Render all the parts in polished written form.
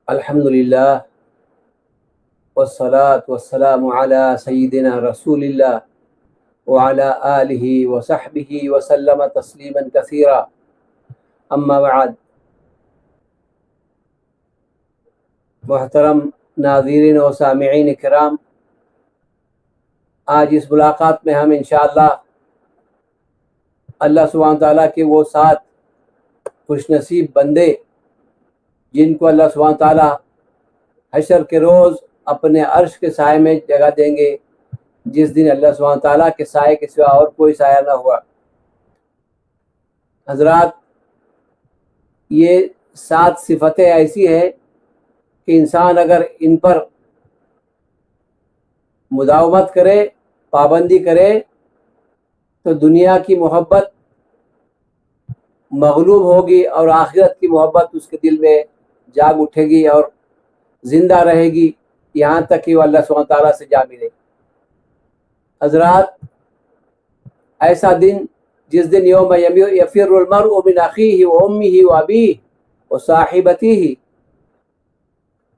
الحمد للہ والصلاة والسلام على سیدنا رسول اللہ وعلى آلہ وصحبہ وسلم تسلیما کثیرا اما بعد۔ محترم ناظرین و سامعین کرام، آج اس ملاقات میں ہم انشاءاللہ اللہ سبحانہ تعالیٰ کے وہ 7 خوش نصیب بندے جن کو اللہ سبحانہ تعالیٰ حشر کے روز اپنے عرش کے سائے میں جگہ دیں گے، جس دن اللہ سبحانہ تعالیٰ کے سائے کے سوا اور کوئی سایہ نہ ہوا۔ حضرات، یہ 7 صفتیں ایسی ہیں کہ انسان اگر ان پر مداومت کرے، پابندی کرے، تو دنیا کی محبت مغلوب ہوگی اور آخرت کی محبت اس کے دل میں جاگ اٹھے گی اور زندہ رہے گی، یہاں تک کہ وہ اللہ سبحانہ تعالیٰ سے جا ملے۔ حضرات، ایسا دن جس دن یوم یفر المرء من اخیہ و امہ و ابیہ و صاحبتہ،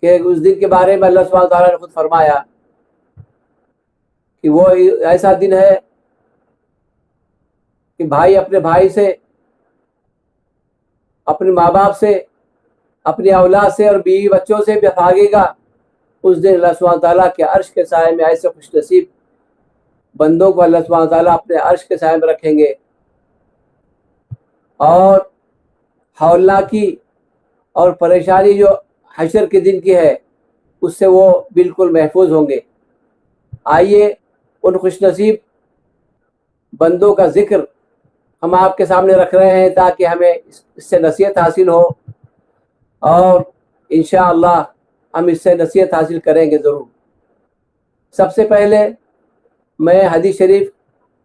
کہ اس دن کے بارے میں اللہ سبحانہ تعالیٰ نے خود فرمایا کہ وہ ایسا دن ہے کہ بھائی اپنے بھائی سے، اپنے ماں باپ سے، اپنی اولاد سے اور بیوی بچوں سے بھی بھاگے گا۔ اس دن اللہ سبحانہ تعالیٰ کے عرش کے سائے میں ایسے خوش نصیب بندوں کو اللہ سبحانہ تعالیٰ اپنے عرش کے سائے میں رکھیں گے، اور ہولناکی اور پریشانی جو حشر کے دن کی ہے اس سے وہ بالکل محفوظ ہوں گے۔ آئیے ان خوش نصیب بندوں کا ذکر ہم آپ کے سامنے رکھ رہے ہیں تاکہ ہمیں اس سے نصیحت حاصل ہو، اور انشاءاللہ ہم اس سے نصیحت حاصل کریں گے ضرور۔ سب سے پہلے میں حدیث شریف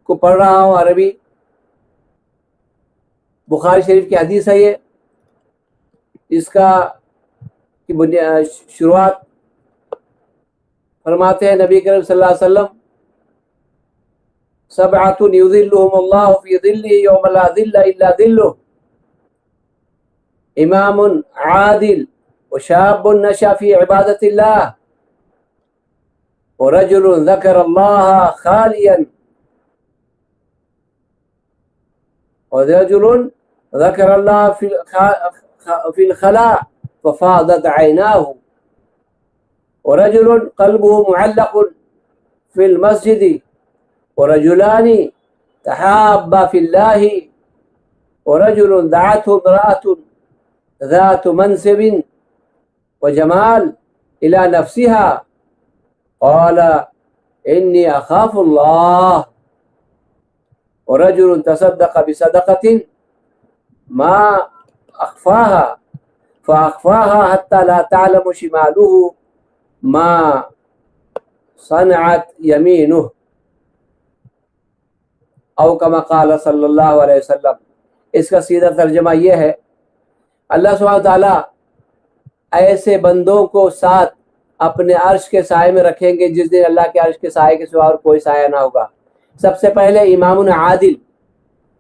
کو پڑھ رہا ہوں، عربی بخاری شریف کی حدیث ہے یہ۔ اس کا شروعات فرماتے ہیں نبی کریم صلی اللہ علیہ وسلم، سبعۃ یظلھم اللہ فی ظلہ یوم لا ظل الا ظلہ، امام عادل وشاب نشأ فی عبادت اللہ ورجل ذکر اللہ خالیا ورجل ذکر اللہ فی الخلاء ففاضت عیناہ ورجل قلبه معلق فی المسجد ورجلان تحابا فی اللہ ورجل دعته امرأة ذات منصب وجمال إلى نفسها قال إني أخاف الله ورجل تصدق بصدقة ما أخفاها فأخفاها حتى لا تعلم شماله ما صنعت يمينه او كما قال صلی اللہ علیہ وسلم۔ اس کا سیدھا ترجمہ یہ ہے، اللہ سبحانہ تعالیٰ ایسے بندوں کو 7 اپنے عرش کے سائے میں رکھیں گے جس دن اللہ کے عرش کے سائے کے سوا اور کوئی سایہ نہ ہوگا۔ سب سے پہلے امام عادل،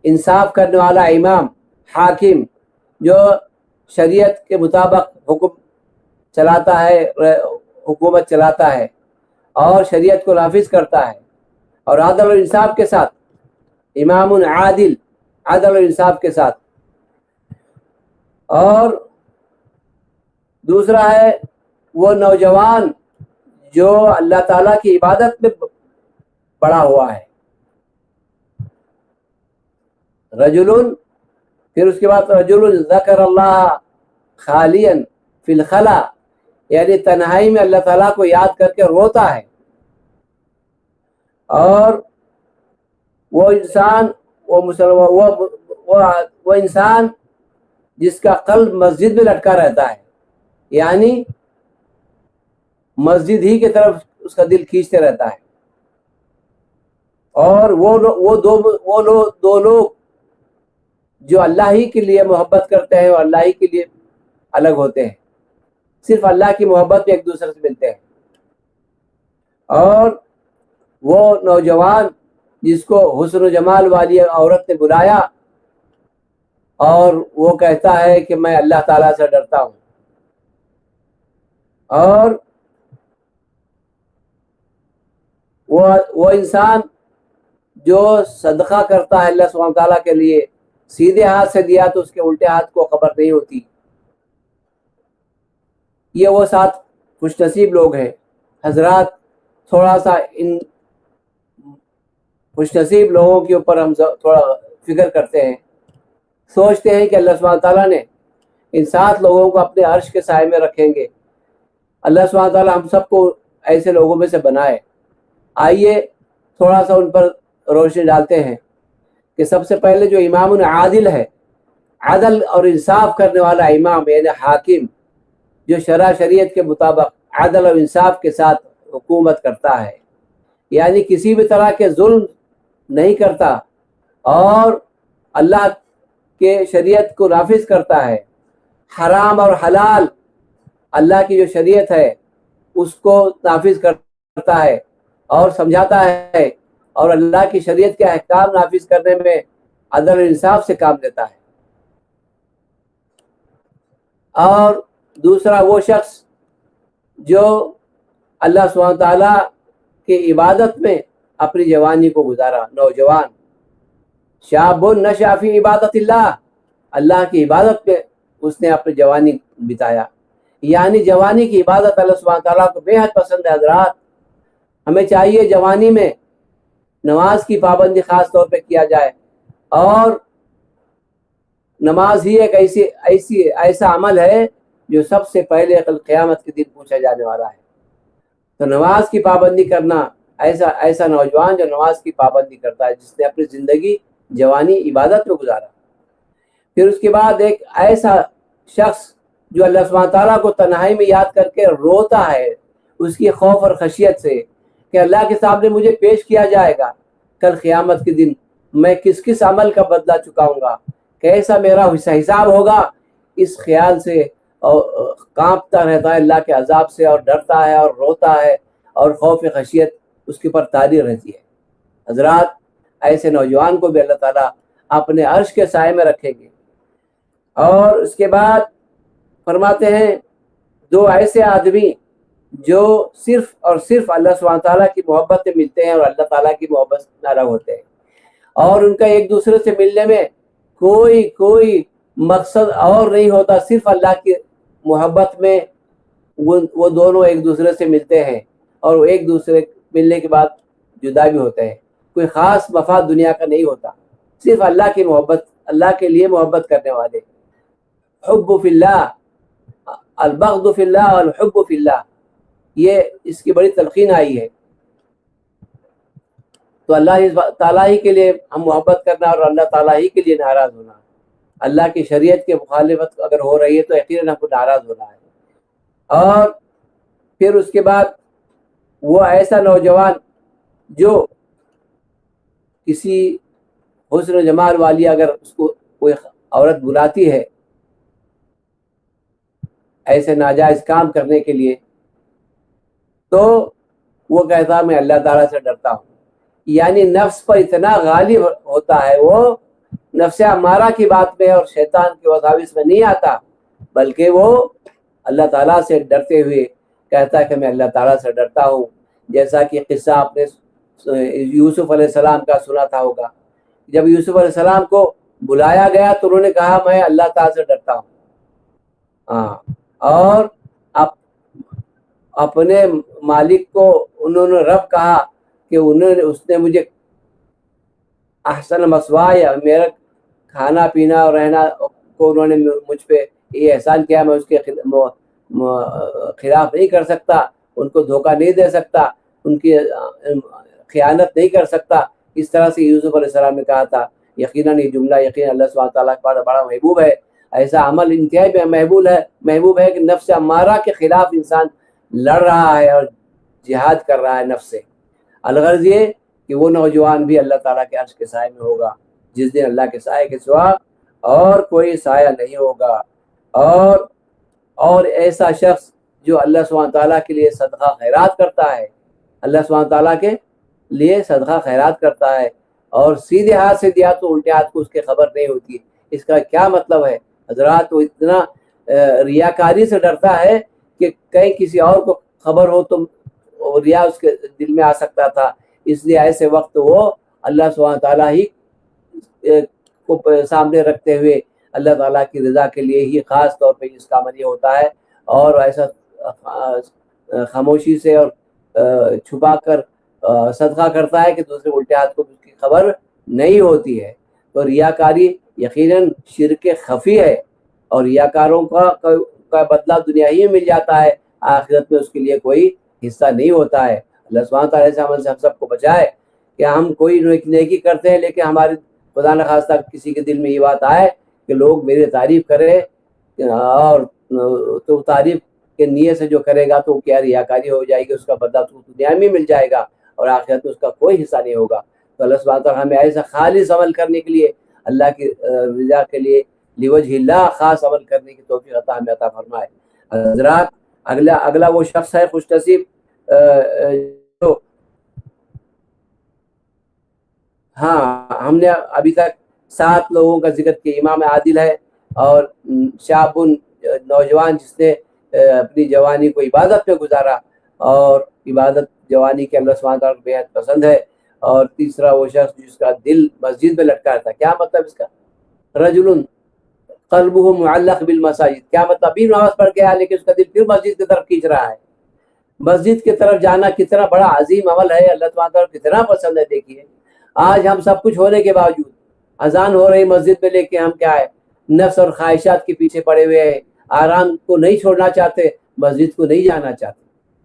انصاف کرنے والا امام، حاکم جو شریعت کے مطابق حکم چلاتا ہے، حکومت چلاتا ہے اور شریعت کو نافذ کرتا ہے، اور عدل و انصاف کے ساتھ، امام عادل عدل و انصاف کے ساتھ۔ اور دوسرا ہے وہ نوجوان جو اللہ تعالیٰ کی عبادت میں بڑا ہوا ہے، رجل، پھر اس کے بعد رجل ذکر اللہ خالیا فی الخلا، یعنی تنہائی میں اللہ تعالیٰ کو یاد کر کے روتا ہے، اور وہ انسان وہ انسان جس کا قلب مسجد میں لٹکا رہتا ہے، یعنی مسجد ہی کی طرف اس کا دل کھینچتے رہتا ہے، اور وہ دو لوگ جو اللہ ہی کے لیے محبت کرتے ہیں اور اللہ ہی کے لیے الگ ہوتے ہیں، صرف اللہ کی محبت میں ایک دوسرے سے ملتے ہیں، اور وہ نوجوان جس کو حسن و جمال والی عورت نے بلایا اور وہ کہتا ہے کہ میں اللہ تعالیٰ سے ڈرتا ہوں، اور وہ انسان جو صدقہ کرتا ہے اللہ سبحانہ تعالیٰ کے لیے سیدھے ہاتھ سے دیا تو اس کے الٹے ہاتھ کو خبر نہیں ہوتی. یہ وہ 7 خوش نصیب لوگ ہیں. حضرات تھوڑا سا ان خوش نصیب لوگوں کے اوپر ہم تھوڑا فکر کرتے ہیں، سوچتے ہیں کہ اللہ سبحانہ تعالیٰ نے ان 7 لوگوں کو اپنے عرش کے سائے میں رکھیں گے. اللہ سبحانہ تعالیٰ ہم سب کو ایسے لوگوں میں سے بنائے. آئیے تھوڑا سا ان پر روشنی ڈالتے ہیں کہ سب سے پہلے جو امام عادل ہے، عدل اور انصاف کرنے والا امام یعنی حاکم، جو شرع شریعت کے مطابق عدل اور انصاف کے ساتھ حکومت کرتا ہے، یعنی کسی بھی طرح کے ظلم نہیں کرتا اور اللہ کے شریعت کو نافذ کرتا ہے. حرام اور حلال اللہ کی جو شریعت ہے اس کو نافذ کرتا ہے اور سمجھاتا ہے، اور اللہ کی شریعت کے احکام نافذ کرنے میں عدل اور انصاف سے کام لیتا ہے. اور دوسرا وہ شخص جو اللہ سبحانہ تعالیٰ کی عبادت میں اپنی جوانی کو گزارا. نوجوان شاب نشأ فی عبادت اللہ، اللہ کی عبادت میں اس نے اپنی جوانی بتایا. یعنی جوانی کی عبادت اللہ سبحانہ تعالیٰ کو بے حد پسند ہے. حضرات ہمیں چاہیے جوانی میں نماز کی پابندی خاص طور پہ کیا جائے، اور نماز ہی ایک ایسا عمل ہے جو سب سے پہلے قیامت کے دن پوچھا جانے والا ہے. تو نماز کی پابندی کرنا، ایسا نوجوان جو نماز کی پابندی کرتا ہے، جس نے اپنی زندگی جوانی عبادت میں گزارا. پھر اس کے بعد ایک ایسا شخص جو اللہ سبحانہ تعالیٰ کو تنہائی میں یاد کر کے روتا ہے اس کی خوف اور خشیت سے کہ اللہ کے سامنے مجھے پیش کیا جائے گا کل قیامت کے دن، میں کس عمل کا بدلہ چکاؤں گا، کیسا میرا حساب ہوگا. اس خیال سے اور کانپتا رہتا ہے اللہ کے عذاب سے، اور ڈرتا ہے اور روتا ہے، اور خوف خشیت اس کے اوپر طاری رہتی ہے. حضرات ایسے نوجوان کو بھی اللہ تعالیٰ اپنے عرش کے سائے میں رکھیں گے. اور اس کے بعد فرماتے ہیں 2 ایسے آدمی جو صرف اور صرف اللہ سبحانہ تعالیٰ کی محبت سے ملتے ہیں اور اللہ تعالیٰ کی محبت سے الگ ہوتے ہیں، اور ان کا ایک دوسرے سے ملنے میں کوئی مقصد اور نہیں ہوتا، صرف اللہ کی محبت میں وہ دونوں ایک دوسرے سے ملتے ہیں، اور وہ ایک دوسرے ملنے کے بعد جدا بھی ہوتے ہیں. کوئی خاص مفاد دنیا کا نہیں ہوتا، صرف اللہ کی محبت، اللہ کے لیے محبت کرنے والے. حب فی اللہ، البغض فی اللہ اور الحب فی اللہ، یہ اس کی بڑی تلقین آئی ہے. تو اللہ تعالیٰ ہی کے لیے ہم محبت کرنا اور اللہ تعالیٰ ہی کے لیے ناراض ہونا. اللہ کی شریعت کے مخالفت اگر ہو رہی ہے تو یقیناً ہم کو ناراض ہونا ہے. اور پھر اس کے بعد وہ ایسا نوجوان جو کسی حسن و جمال والی اگر اس کو کوئی عورت بلاتی ہے ایسے ناجائز کام کرنے کے لیے، تو وہ کہتا میں اللہ تعالیٰ سے ڈرتا ہوں. یعنی نفس پر اتنا غالب ہوتا ہے، وہ نفس امارہ کی بات میں اور شیطان کے وساوس میں نہیں آتا، بلکہ وہ اللہ تعالیٰ سے ڈرتے ہوئے کہتا ہے کہ میں اللہ تعالیٰ سے ڈرتا ہوں. جیسا کہ قصہ آپ نے یوسف علیہ السلام کا سنا تھا ہوگا. جب یوسف علیہ السلام کو بلایا گیا تو انہوں نے کہا میں اللہ تعالیٰ سے ڈرتا ہوں. اور اپنے مالک کو انہوں نے رب کہا کہ اس نے مجھے احسن مسوایا، میرا کھانا پینا اور رہنا کو انہوں نے مجھ پہ یہ احسان کیا، میں اس کے خلاف نہیں کر سکتا، ان کو دھوکہ نہیں دے سکتا، ان کی خیانت نہیں کر سکتا. اس طرح سے یوسف علیہ السلام نے کہا تھا. یقیناً یہ جملہ یقیناً اللہ سبحانہ تعالیٰ کا بڑا محبوب ہے. ایسا عمل انتہائی محبوب ہے کہ نفس امارہ کے خلاف انسان لڑ رہا ہے اور جہاد کر رہا ہے نفس سے. الغرض یہ کہ وہ نوجوان بھی اللہ تعالیٰ کے عرش کے سائے میں ہوگا جس دن اللہ کے سائے کے سوا اور کوئی سایہ نہیں ہوگا. اور ایسا شخص جو اللہ سبحانہ تعالیٰ کے لیے صدقہ خیرات کرتا ہے، اللہ سبحانہ تعالیٰ کے لیے صدقہ خیرات کرتا ہے اور سیدھے ہاتھ سے دیا تو الٹے ہاتھ کو اس کی خبر نہیں ہوتی. اس کا کیا مطلب ہے حضرات؟ وہ اتنا ریاکاری سے ڈرتا ہے کہ کہیں کسی اور کو خبر ہو تو ریا اس کے دل میں آ سکتا تھا، اس لیے ایسے وقت وہ اللہ سبحانہ تعالیٰ ہی کو سامنے رکھتے ہوئے اللہ تعالیٰ کی رضا کے لیے ہی خاص طور پہ اس کا عمل یہ ہوتا ہے، اور ایسا خاموشی سے اور چھپا کر صدقہ کرتا ہے کہ دوسرے الٹے ہاتھ کو اس کی خبر نہیں ہوتی ہے۔ تو ریاکاری یقیناً شرک خفی ہے، اور ریاکاروں کا بدلہ دنیا ہی میں مل جاتا ہے، آخرت میں اس کے لیے کوئی حصہ نہیں ہوتا ہے۔ اللہ سبحانہ تعالیٰ سے عمل سے ہم سب کو بچائے کہ ہم کوئی نیکی کرتے ہیں لیکن ہمارے خدا نخواستہ کسی کے دل میں یہ بات آئے کہ لوگ میری تعریف کریں، اور تو تعریف کے نیت سے جو کرے گا تو کیا ریاکاری ہو جائے گی، اس کا بدلہ تو دنیا میں مل جائے گا اور آخرت میں اس کا کوئی حصہ نہیں ہوگا۔ تو اللہ سبحانہ تعالیٰ ہمیں ایسا خالص عمل کرنے کے لیے، اللہ کی رضا کے لیے لوجہ اللہ خاص عمل کرنے کی توفیق ہمیں عطا فرمائے۔ حضرات، اگلا وہ شخص ہے خوش نصیب جو ہم نے ابھی تک 7 لوگوں کا ذکر کیا۔ امام عادل ہے، اور شاب نوجوان جس نے اپنی جوانی کو عبادت میں گزارا، اور عبادت جوانی کے اللہ سبحانہ تعالیٰ کو بے حد پسند ہے۔ اور تیسرا وہ شخص جس کا دل مسجد میں لٹکا تھا۔ کیا مطلب اس کا؟ رجل قلبہ معلق بالمساجد، کیا مطلب؟ ابھی نماز پڑھ کے آیا لیکن اس کا دل پھر مسجد کی طرف کھینچ رہا ہے۔ مسجد کی طرف جانا کتنا بڑا عظیم عمل ہے، اللہ سبحانہ تعالیٰ کو کتنا پسند ہے۔ دیکھیے آج ہم سب کچھ ہونے کے باوجود، اذان ہو رہی مسجد میں، لیکن ہم کیا ہے، نفس اور خواہشات کے پیچھے پڑے ہوئے ہیں، آرام کو نہیں چھوڑنا چاہتے، مسجد کو نہیں جانا چاہتے۔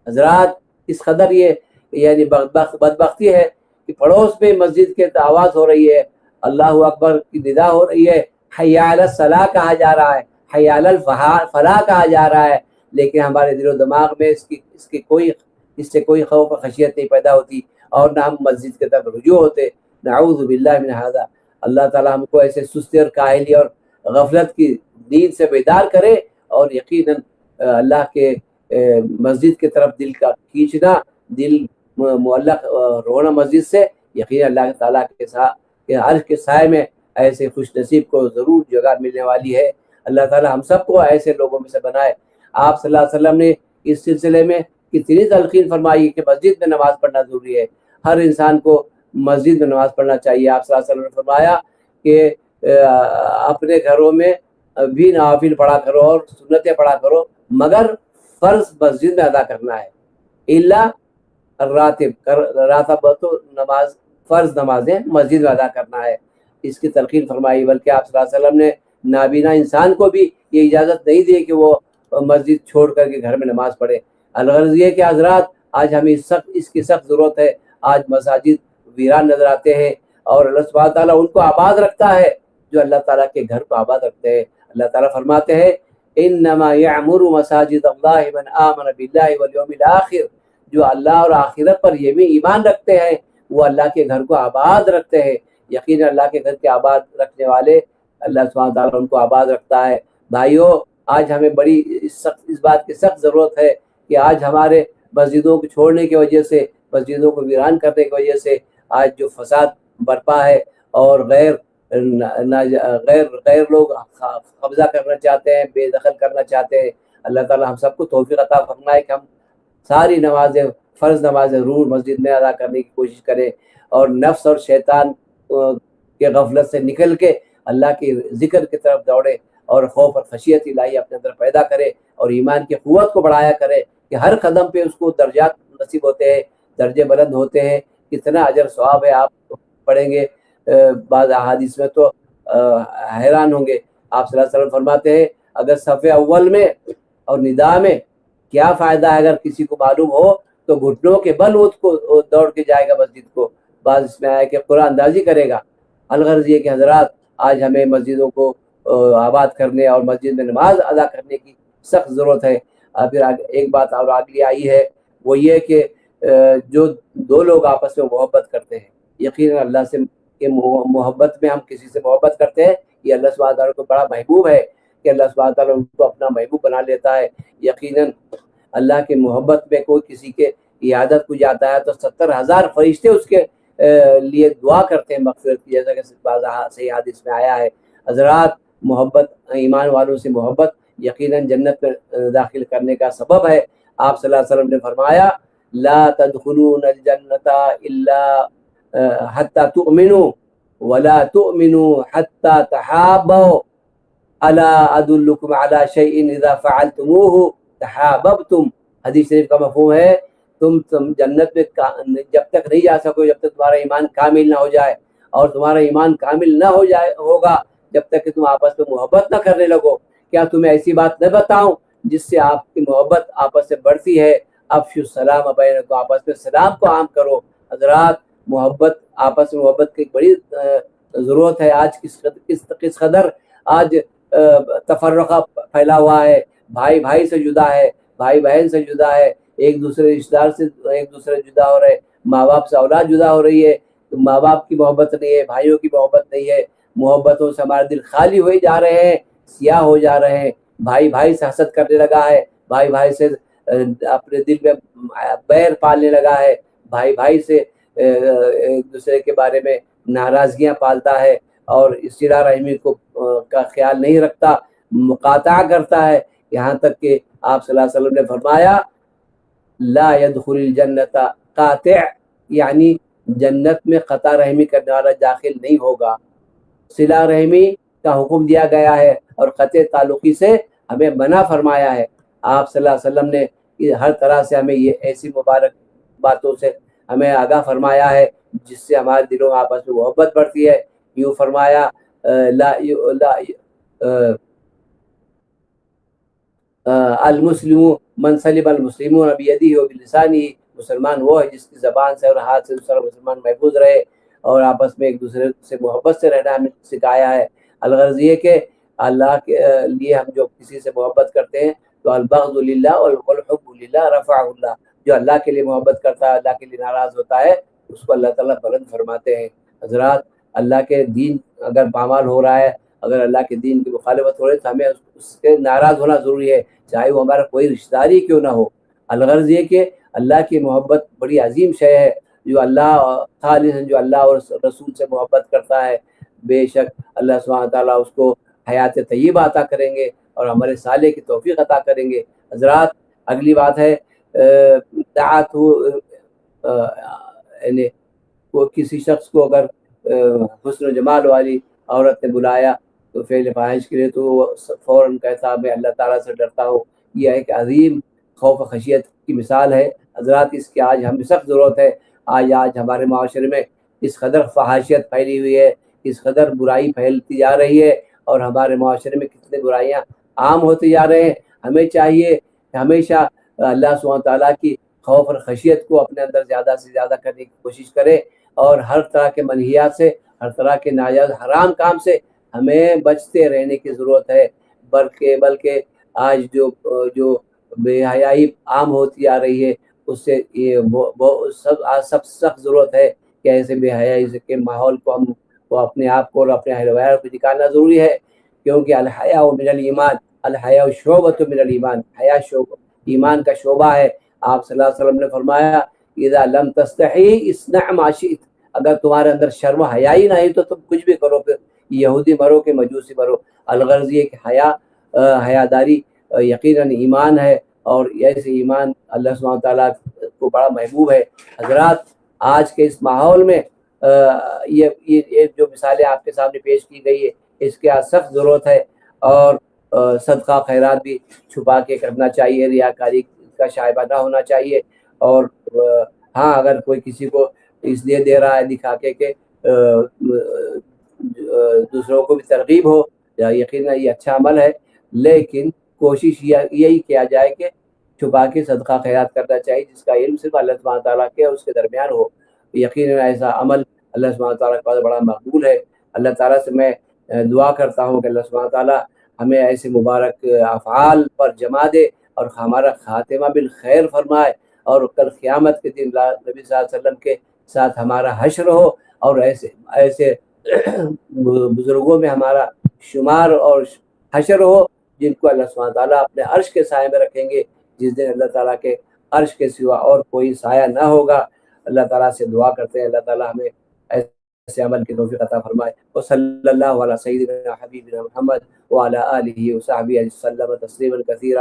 حضرات، اس قدر یہ یعنی بدبختی ہے کہ پڑوس میں مسجد کے آواز ہو رہی ہے، اللہ اکبر کی ندا ہو رہی ہے، حی علی الصلاح کہا جا رہا ہے، حی علی الفلاح کہا جا رہا ہے، لیکن ہمارے دل و دماغ میں اس سے کوئی خوف و خشیت نہیں پیدا ہوتی، اور نہ ہم مسجد کی طرف رجوع ہوتے۔ نعوذ باللہ من ھذا۔ اللہ تعالیٰ ہم کو ایسے سستی اور کاہلی اور غفلت کی نیند سے بیدار کرے، اور یقیناً اللہ کے مسجد کی طرف دل کا کھینچنا، دل معلق رونا مسجد سے، یقیناً اللہ تعالیٰ کے عرش کے سائے میں ایسے خوش نصیب کو ضرور جگہ ملنے والی ہے۔ اللہ تعالیٰ ہم سب کو ایسے لوگوں میں سے بنائے۔ آپ صلی اللہ علیہ وسلم نے اس سلسلے میں کتنی تلقین فرمائی کہ مسجد میں نماز پڑھنا ضروری ہے، ہر انسان کو مسجد میں نماز پڑھنا چاہیے۔ آپ صلی اللہ علیہ وسلم نے فرمایا کہ اپنے گھروں میں بھی نوافل پڑھا کرو اور سنتیں پڑھا کرو، مگر فرض مسجد میں ادا کرنا ہے، الا راتب تو نماز، فرض نمازیں مسجد میں ادا کرنا ہے، اس کی تلقین فرمائی۔ بلکہ آپ صلی اللہ علیہ وسلم نے نابینا انسان کو بھی یہ اجازت نہیں دی کہ وہ مسجد چھوڑ کر کے گھر میں نماز پڑھے۔ الغرض یہ کہ حضرات، آج ہمیں اس کی سخت ضرورت ہے۔ آج مساجد ویران نظر آتے ہیں، اور اللہ سبحانہ تعالیٰ ان کو آباد رکھتا ہے جو اللہ تعالیٰ کے گھر کو آباد رکھتے ہیں۔ اللہ تعالیٰ فرماتے ہیں انما یعمر مساجد اللہ من آمن باللہ والیوم الآخر، جو اللہ اور آخرت پر یہ بھی ایمان رکھتے ہیں وہ اللہ کے گھر کو آباد رکھتے ہیں۔ یقیناً اللہ کے گھر کے آباد رکھنے والے اللہ سبحانہ تعالیٰ ان کو آباد رکھتا ہے۔ بھائیو، آج ہمیں بڑی اس بات کی سخت ضرورت ہے کہ آج ہمارے مسجدوں کو چھوڑنے کی وجہ سے، مسجدوں کو ویران کرنے کی وجہ سے آج جو فساد برپا ہے، اور غیر لوگ قبضہ کرنا چاہتے ہیں، بے دخل کرنا چاہتے ہیں، اللہ تعالیٰ ہم سب کو توفیق عطا فرمائے کہ ہم ساری نمازیں، فرض نمازیں ضرور مسجد میں ادا کرنے کی کوشش کریں، اور نفس اور شیطان کے غفلت سے نکل کے اللہ کے ذکر کی طرف دوڑے، اور خوف اور خشیت الہی اپنے اندر پیدا کرے، اور ایمان کی قوت کو بڑھایا کرے کہ ہر قدم پہ اس کو درجات نصیب ہوتے ہیں، درجے بلند ہوتے ہیں۔ کتنا اجر ثواب ہے، آپ پڑھیں گے بعض احادیث میں تو حیران ہوں گے۔ آپ صلی اللہ علیہ وسلم فرماتے ہیں اگر صف اول میں اور ندا میں کیا فائدہ ہے، اگر کسی کو معلوم ہو تو گھٹنوں کے بل اس کو دوڑ کے جائے گا مسجد کو۔ بعض اس میں آیا کہ قرآن اندازی کرے گا۔ الغرض یہ کہ حضرات، آج ہمیں مسجدوں کو آباد کرنے اور مسجد میں نماز ادا کرنے کی سخت ضرورت ہے۔ پھر ایک بات اور آگے آئی ہے، وہ یہ کہ جو دو لوگ آپس میں محبت کرتے ہیں، یقیناً اللہ سے کہ محبت میں ہم کسی سے محبت کرتے ہیں، یہ اللہ سبحانہ تعالیٰ کو بڑا محبوب ہے کہ اللہ سبحانہ تعالیٰ ان کو اپنا محبوب بنا لیتا ہے۔ یقیناً اللہ کے محبت میں کوئی کسی کے عیادت کو جاتا ہے تو 70,000 فرشتے اس کے لیے دعا کرتے ہیں مغفرت کی، جیسا کہ بعض صحیح حدیث میں آیا ہے۔ حضرات، محبت، ایمان والوں سے محبت یقیناً جنت میں داخل کرنے کا سبب ہے۔ آپ صلی اللہ علیہ وسلم نے فرمایا لا تدخلون الجنت الا حتى تؤمنوا ولا تؤمنوا حتى تحابوا الا ادلکم علی شیء اذا فعلتموه تحاببتم۔ حدیث شریف کا مفہوم ہے تم جنت میں جب تک نہیں جا سکو جب تک تمہارا ایمان کامل نہ ہو جائے، اور تمہارا ایمان کامل نہ ہوگا جب تک کہ تم آپس میں محبت نہ کرنے لگو۔ کیا تمہیں ایسی بات نہ بتاؤں جس سے آپ کی محبت آپس سے بڑھتی ہے؟ افشوا السلام بینکم، آپس میں سلام کو عام کرو۔ حضرات محبت، آپس میں محبت کی بڑی ضرورت ہے۔ آج کس قدر آج تفرقہ پھیلا ہوا ہے، بھائی بھائی سے جدا ہے، بھائی بہن سے جدا ہے، ایک دوسرے رشتہ دار سے ایک دوسرے جدا ہو رہے، ماں باپ سے اولاد جدا ہو رہی ہے، ماں باپ کی محبت نہیں ہے، بھائیوں کی محبت نہیں ہے، محبتوں سے ہمارے دل خالی ہوئے جا رہے ہیں، سیاہ ہو جا رہے ہیں، بھائی بھائی سے حسد کرنے لگا ہے، بھائی بھائی سے اپنے دل میں بیر پالنے لگا ہے، بھائی بھائی سے ایک دوسرے کے بارے میں ناراضگیاں پالتا ہے، اور صلہ رحمی کو کا خیال نہیں رکھتا، مقاطعہ کرتا ہے۔ یہاں تک کہ آپ صلی اللہ علیہ وسلم نے فرمایا لا يدخل الجنت قاطع، یعنی جنت میں قطع رحمی کرنے والا داخل نہیں ہوگا۔ صلہ رحمی کا حکم دیا گیا ہے اور قطع تعلقی سے ہمیں منع فرمایا ہے۔ آپ صلی اللہ علیہ وسلم نے ہر طرح سے ہمیں یہ ایسی مبارک باتوں سے ہمیں آگاہ فرمایا ہے جس سے ہمارے دلوں میں آپس میں محبت بڑھتی ہے۔ یوں فرمایا المسلم من سلم المسلمون بیدہ وبلسانہ، مسلمان وہ ہے جس کی زبان سے اور ہاتھ سے دوسرا مسلمان محفوظ رہے، اور آپس میں ایک دوسرے سے محبت سے رہنا ہمیں سکھایا ہے۔ الغرض یہ کہ اللہ کے لیے ہم جو کسی سے محبت کرتے ہیں تو البغض للہ والحب للہ رفعہ اللہ، جو اللہ کے لیے محبت کرتا ہے، اللہ کے لیے ناراض ہوتا ہے، اس کو اللہ تعالیٰ بلند فرماتے ہیں۔ حضرات اللہ کے دین اگر پامال ہو رہا ہے، اگر اللہ کے دین کی مخالفت ہو رہی ہے تو ہمیں اس سے ناراض ہونا ضروری ہے، چاہے وہ ہمارا کوئی رشتہ داری کیوں نہ ہو۔ الغرض یہ کہ اللہ کی محبت بڑی عظیم شے ہے، جو اللہ خالص جو اللہ اور رسول سے محبت کرتا ہے، بے شک اللہ سبحانہ تعالیٰ اس کو حیات طیبہ عطا کریں گے اور عمل صالح کی توفیق عطا کریں گے۔ حضرات اگلی بات ہے دعات یعنی وہ کسی شخص کو اگر حسن و جمال والی عورت نے بلایا تو فعل فاحش کے لیے تو وہ فوراً کہتا میں اللہ تعالیٰ سے ڈرتا ہوں۔ یہ ایک عظیم خوف و خشیت کی مثال ہے۔ حضرات اس کی آج ہمیں سخت ضرورت ہے۔ آج ہمارے معاشرے میں اس قدر فحاشیت پھیلی ہوئی ہے، اس قدر برائی پھیلتی جا رہی ہے، اور ہمارے معاشرے میں کتنے برائیاں عام ہوتے جا رہے ہیں۔ ہمیں چاہیے کہ ہمیشہ اللہ سبحانہ تعالیٰ کی خوف اور خشیت کو اپنے اندر زیادہ سے زیادہ کرنے کی کوشش کرے، اور ہر طرح کے منہیات سے، ہر طرح کے ناجائز حرام کام سے ہمیں بچتے رہنے کی ضرورت ہے۔ بلکہ آج جو بے حیائی عام ہوتی آ رہی ہے، اس سے یہ سب سخت ضرورت ہے کہ ایسے بے حیائی کے ماحول کو ہم اپنے آپ کو اور اپنے اہل ویال کو نکالنا ضروری ہے، کیونکہ الحیاء من الایمان، الحیاء شعبۃ من الایمان، حیا ایمان کا شعبہ ہے۔ آپ صلی اللہ علیہ وسلم نے فرمایا اذا لم تستحی اصنع ما شئت، اگر تمہارے اندر شرم و حیائی نہیں تو تم کچھ بھی کرو، پھر یہودی مرو کہ مجوسی مرو۔ الغرض یہ کہ حیاداری یقیناً ایمان ہے، اور ایسے ایمان اللہ سبحانہ تعالیٰ کو بڑا محبوب ہے۔ حضرات آج کے اس ماحول میں یہ جو مثالیں آپ کے سامنے پیش کی گئی ہے اس کے سخت ضرورت ہے، اور صدقہ خیرات بھی چھپا کے کرنا چاہیے، ریاکاری کا شائبہ نہ ہونا چاہیے، اور ہاں اگر کوئی کسی کو اس لیے دے رہا ہے دکھا کے کہ دوسروں کو بھی ترغیب ہو، یقیناً یہ اچھا عمل ہے، لیکن کوشش یہی کیا جائے کہ چھپا کے صدقہ خیرات کرنا چاہیے، جس کا علم صرف اللہ سبحانہ تعالیٰ کے اور اس کے درمیان ہو۔ یقیناً ایسا عمل اللہ سبحانہ تعالیٰ کے پاس بڑا مقبول ہے۔ اللہ تعالیٰ سے میں دعا کرتا ہوں کہ اللہ سبحانہ تعالیٰ ہمیں ایسے مبارک افعال پر جمع دے اور ہمارا خاتمہ بالخیر فرمائے، اور کل قیامت کے دن نبی صلی اللہ علیہ وسلم کے ساتھ ہمارا حشر ہو، اور ایسے بزرگوں میں ہمارا شمار اور حشر ہو جن کو اللہ سبحانہ تعالیٰ اپنے عرش کے سائے میں رکھیں گے، جس دن اللہ تعالیٰ کے عرش کے سوا اور کوئی سایہ نہ ہوگا۔ اللہ تعالیٰ سے دعا کرتے ہیں اللہ تعالیٰ ہمیں سے عمل کی توفیق عطا فرمائے. وصلی اللہ علی سیدنا حبیبنا محمد وعلی آلہ وصحبہ وسلم تسلیما کثیرا.